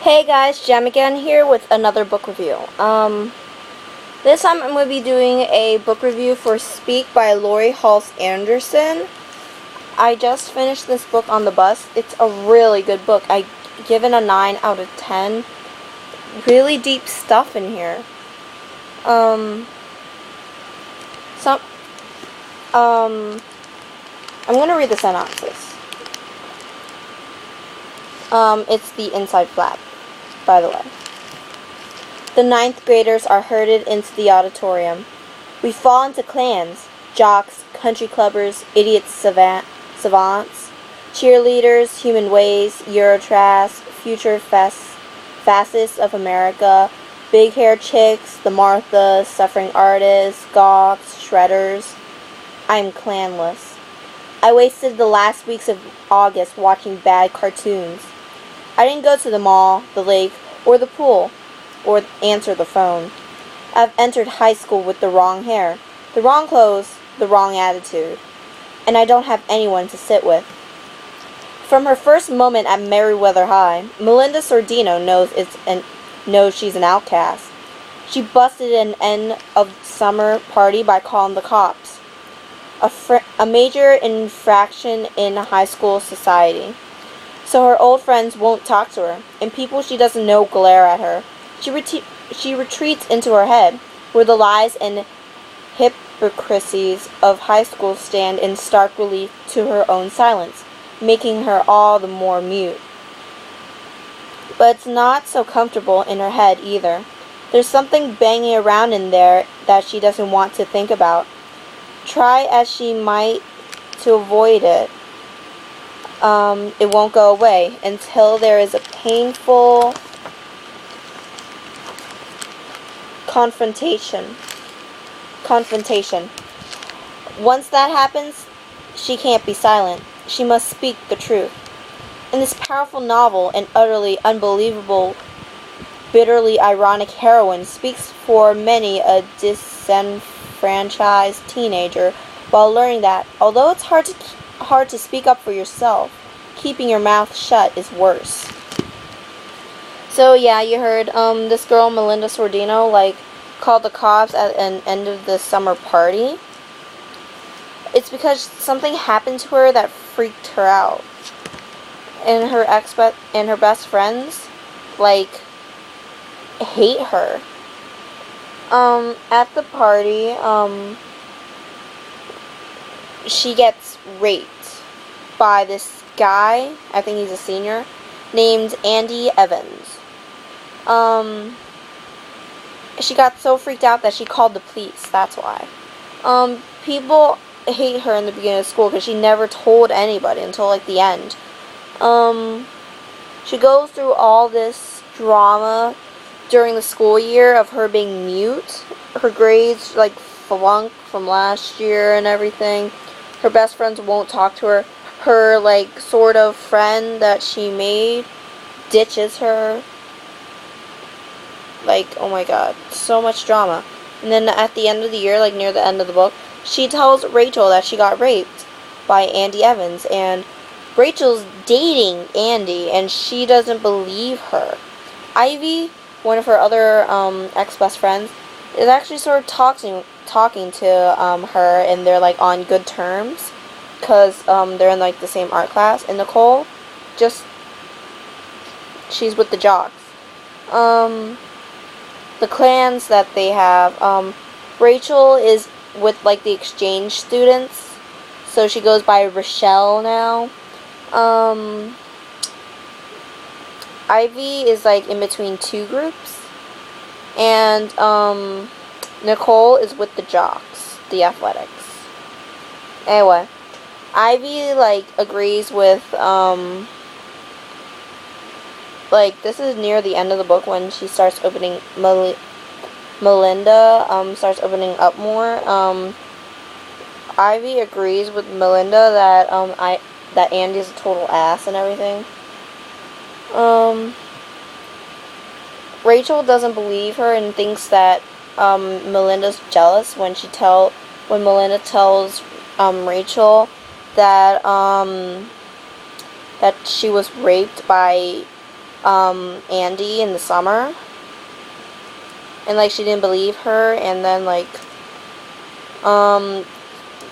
Hey guys, Jem again here with another book review. This time I'm going to be doing a book review for Speak by Laurie Halse Anderson. I just finished this book on the bus. It's a really good book. I give it a 9 out of 10. Really deep stuff in here. Some I'm going to read the synopsis. It's the inside flap, by the way. The ninth graders are herded into the auditorium. We fall into clans: jocks, country clubbers, idiot savants, cheerleaders, human ways, Eurotrash, future fascists of America, big hair chicks, the Marthas, suffering artists, goths, shredders. I'm clanless. I wasted the last weeks of August watching bad cartoons. I didn't go to the mall, the lake, or the pool, or answer the phone. I've entered high school with the wrong hair, the wrong clothes, the wrong attitude, and I don't have anyone to sit with. From her first moment at Meriwether High, Melinda Sordino knows she's an outcast. She busted an end of summer party by calling the cops. A major infraction in high school society. So her old friends won't talk to her, and people she doesn't know glare at her. She retreats into her head, where the lies and hypocrisies of high school stand in stark relief to her own silence, making her all the more mute. But it's not so comfortable in her head either. There's something banging around in there that she doesn't want to think about. Try as she might to avoid it. It won't go away until there is a painful confrontation. Once that happens, she can't be silent. She must speak the truth. In this powerful novel, an utterly unbelievable, bitterly ironic heroine speaks for many a disenfranchised teenager while learning that, although it's hard to speak up for yourself, keeping your mouth shut is worse. So yeah, you heard this girl Melinda Sordino called the cops at an end of the summer party. It's because something happened to her that freaked her out, and her best friends hate her. At the party, she gets raped by this guy, I think he's a senior, named Andy Evans. She got so freaked out that she called the police, that's why. People hate her in the beginning of school because she never told anybody until the end. She goes through all this drama during the school year of her being mute. Her grades flunk from last year and everything. Her best friends won't talk to her. Her sort of friend that she made ditches her. Oh my god, so much drama. And then at the end of the year, near the end of the book, she tells Rachel that she got raped by Andy Evans, and Rachel's dating Andy, and she doesn't believe her. Ivy, one of her other ex-best friends, is actually sort of talking to her, and they're on good terms because they're in the same art class. And Nicole, she's with the jocks. The clans that they have, Rachel is with the exchange students, so she goes by Rochelle now. Ivy is in between two groups, and Nicole is with the jocks, the athletics. Anyway, Ivy agrees with this is near the end of the book when she starts opening Melinda starts opening up more. Ivy agrees with Melinda that that Andy's a total ass and everything. Rachel doesn't believe her and thinks that Melinda's jealous when Melinda tells Rachel that that she was raped by Andy in the summer. And, like, she didn't believe her, and then, like,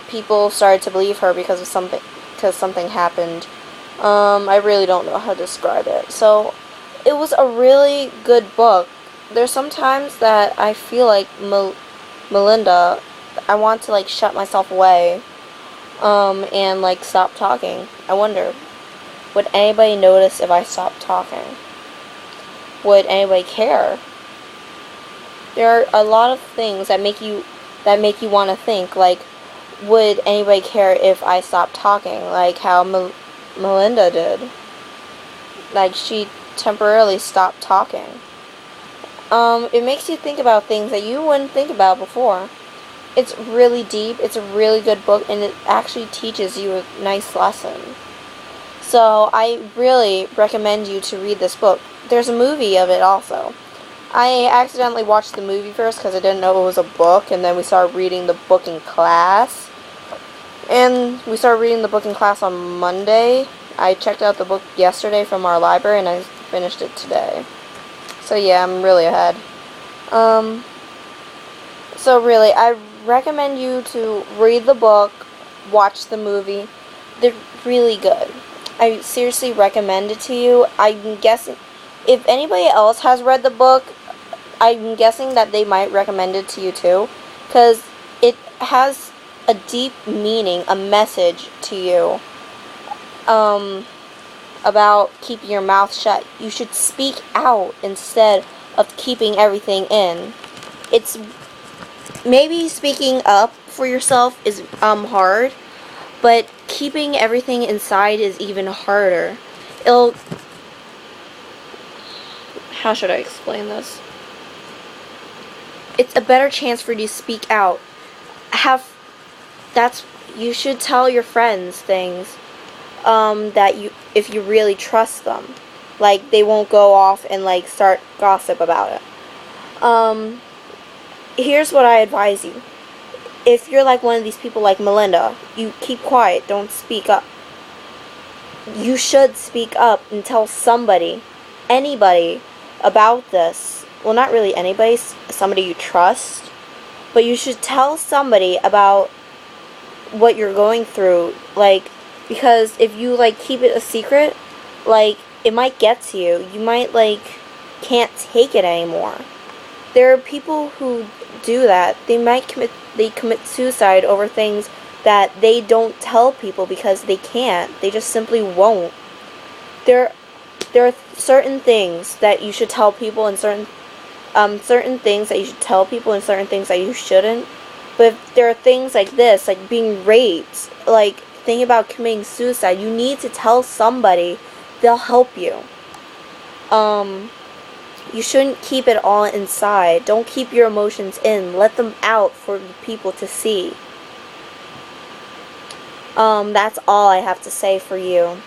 people started to believe her because something happened. I really don't know how to describe it. So, it was a really good book. There's sometimes that I feel like Melinda, I want to, like, shut myself away, and, like, stop talking. I wonder, would anybody notice if I stopped talking? Would anybody care? There are a lot of things that make you want to think, like, would anybody care if I stopped talking, like how Melinda did. Like, she temporarily stopped talking. It makes you think about things that you wouldn't think about before. It's really deep, it's a really good book, and it actually teaches you a nice lesson. So, I really recommend you to read this book. There's a movie of it also. I accidentally watched the movie first because I didn't know it was a book, and then we started reading the book in class. And we started reading the book in class on Monday. I checked out the book yesterday from our library, and I finished it today. So yeah, I'm really ahead. So really, I recommend you to read the book, watch the movie. They're really good. I seriously recommend it to you. I'm guessing, if anybody else has read the book, I'm guessing that they might recommend it to you too, because it has a deep meaning, a message to you, about keeping your mouth shut. You should speak out instead of keeping everything in. It's maybe speaking up for yourself is hard, but keeping everything inside is even harder. How should I explain this? It's a better chance for you to speak out. You should tell your friends things, if you really trust them. Like, they won't go off and, like, start gossip about it. Here's what I advise you. If you're like one of these people like Melinda, you keep quiet, don't speak up. You should speak up and tell anybody about this. Well, not really anybody, somebody you trust. But you should tell somebody about what you're going through. Like, because if you, like, keep it a secret, like, it might get to you. You might, like, can't take it anymore. There are people who do that. They commit suicide over things that they don't tell people because they can't. They just simply won't. There are certain things that you should tell people, and certain things that you should tell people, and certain things that you shouldn't. But if there are things like this, like being raped, like thinking about committing suicide, you need to tell somebody. They'll help you. You shouldn't keep it all inside. Don't keep your emotions in. Let them out for the people to see. That's all I have to say for you.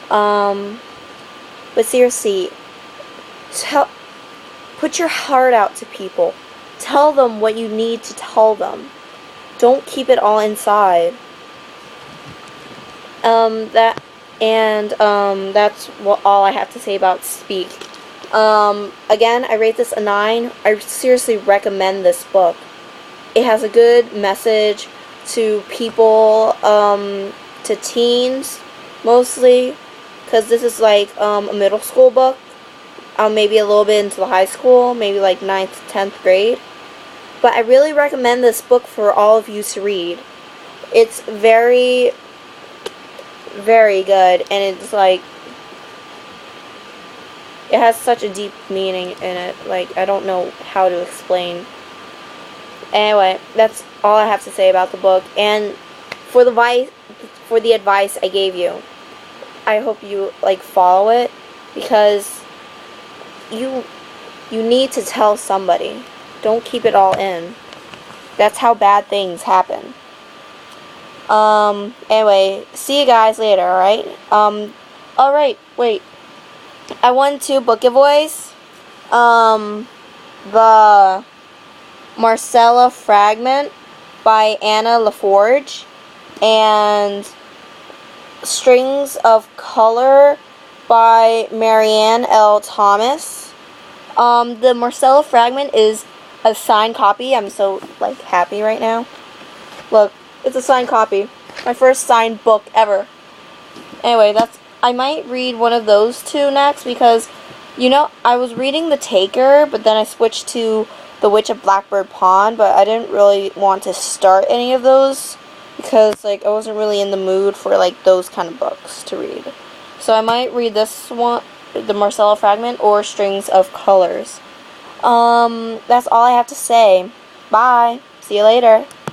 But seriously, put your heart out to people. Tell them what you need to tell them. Don't keep it all inside. That's all I have to say about Speak. Again, I rate this a 9. I seriously recommend this book. It has a good message to people, to teens, mostly, because this is like a middle school book, maybe a little bit into the high school, maybe like 9th, 10th grade. But I really recommend this book for all of you to read. It's very, very good, and it's like, it has such a deep meaning in it. Like, I don't know how to explain. Anyway, that's all I have to say about the book. And for the advice I gave you, I hope you, like, follow it, because you need to tell somebody. Don't keep it all in. That's how bad things happen. Anyway, see you guys later, alright? Alright, wait. I won 2 book giveaways. The Marcella Fragment by Anna LaForge, and Strings of Color by Marianne L. Thomas. The Marcella fragment is a signed copy. I'm so, like, happy right now. Look, it's a signed copy. My first signed book ever. Anyway, I might read one of those two next because, you know, I was reading The Taker, but then I switched to The Witch of Blackbird Pond, but I didn't really want to start any of those because, like, I wasn't really in the mood for, like, those kind of books to read. So I might read this one, the Marcella fragment, or Strings of Colors. That's all I have to say. Bye. See you later.